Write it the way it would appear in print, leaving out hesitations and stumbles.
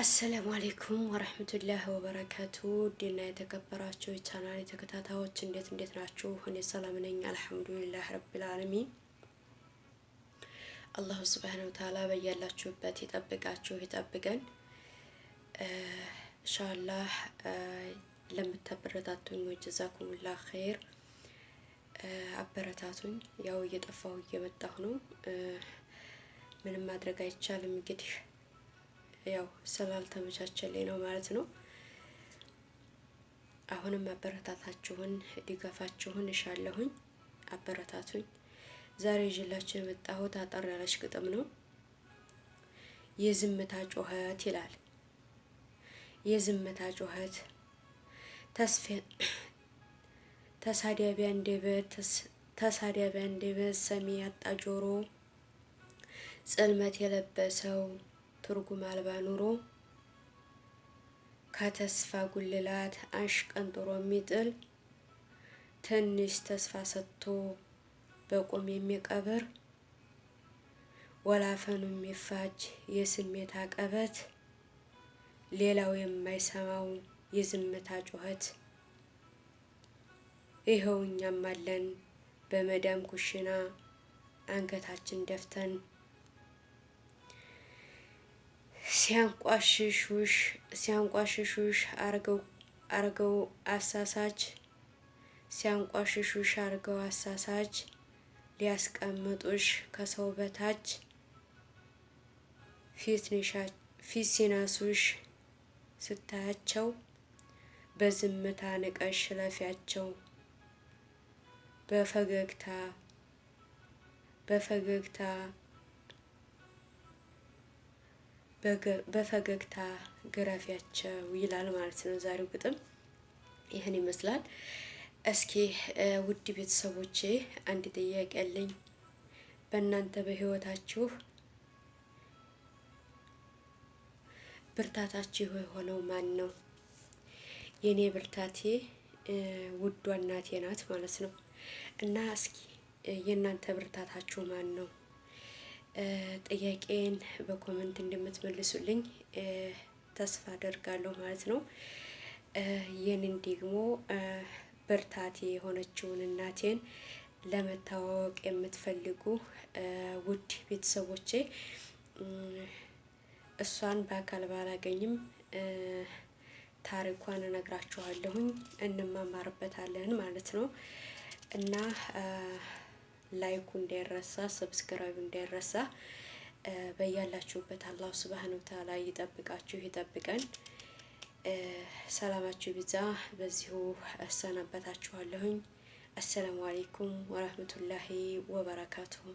አሰላሙ አሌይኩም ወረህመቱላሂ ወበረካቱ። ዲና የተከበራችሁ የቻናል ተከታታዮች እንዴት ናችሁ? እኔ ሰላም ነኝ አልሐምዱሊላህ ረቢል ዓለሚን። አላሁ ሱብሓነሁ ወተዓላ በያላችሁበት ይጠብቃችሁ ይጠብቀን። ኢንሻአላህ ለምታበረታቱኝ ጀዛኩሙላህ ኸይር። አበረታቱኝ። ያው እየጠፋሁ እየመጣሁ ነው። ምንም ማድረግ አይቻልም እንግዲህ ያው ስላልተመቻቸልኝ ነው ማለት ነው። አሁንም አበረታታችሁን ድጋፋችሁን እሻለሁኝ። አበረታቱኝ። ዛሬ ይዤላችሁ የመጣሁት አጠር ያለች ግጥም ነው። የዝምታ ጩኸት ይላል። የዝምታ ጩኸት ተሳዳቢ አንደበት ሰሚ ያጣ ጆሮ፣ ጽልመት የለበሰው ትርጉም አልባ ኑሮ፣ ከተስፋ ጉልላት አሽቀንጥሮ የሚጥል ትንሽ ተስፋ ሰጥቶ በቁም የሚቀብር፣ ወላፈኑ የሚፋጅ የስሜት አቀበት፣ ሌላው የማይሰማው የዝምታ ጩኸት። ይኸው እኛም አለን በመዳም ኩሽና አንገታችን ደፍተን፣ ሲያንቋሽሹሽ አርገው አሳሳች፣ ሲያንቋሽሹሽ አርገው አሳሳች፣ ሊያስቀምጡሽ ከሰው በታች፣ ፊት ሲነሱሽ ስታያቸው በዝምታ ንቀሽ ለፊያቸው፣ በፈገግታ ግረፊያቸው ይላል ማለት ነው። ዛሬው ግጥም ይህን ይመስላል። እስኪ ውድ ቤተሰቦቼ አንድ ጥያቄ አለኝ። በእናንተ በህይወታችሁ ብርታታችሁ የሆነው ማን ነው? የኔ ብርታቴ ውዷ እናቴ ናት ማለት ነው። እና እስኪ የእናንተ ብርታታችሁ ማን ነው? ጥያቄን በኮሜንት እንደምትመልሱልኝ ተስፋ አደርጋለሁ ማለት ነው። የኔን ደግሞ ብርታቴ የሆነችውን እናቴን ለመታወቅ የምትፈልጉ ውድ ቤተሰቦቼ እሷን በአካል ባላገኝም ታሪኳን እነግራችኋለሁኝ፣ እንማማርበታለን ማለት ነው። እና ላይኩ እንዳይረሳ፣ ሰብስክራይብ እንዳይረሳ። በያላችሁበት አላህ ሱብሃነሁ ወተዓላ ይጠብቃችሁ ይጠብቀን። ሰላማችሁ ይብዛ። በዚሁ አሰናበታችኋለሁኝ። አሰላሙ አለይኩም ወራህመቱላሂ ወበረካቱሁ።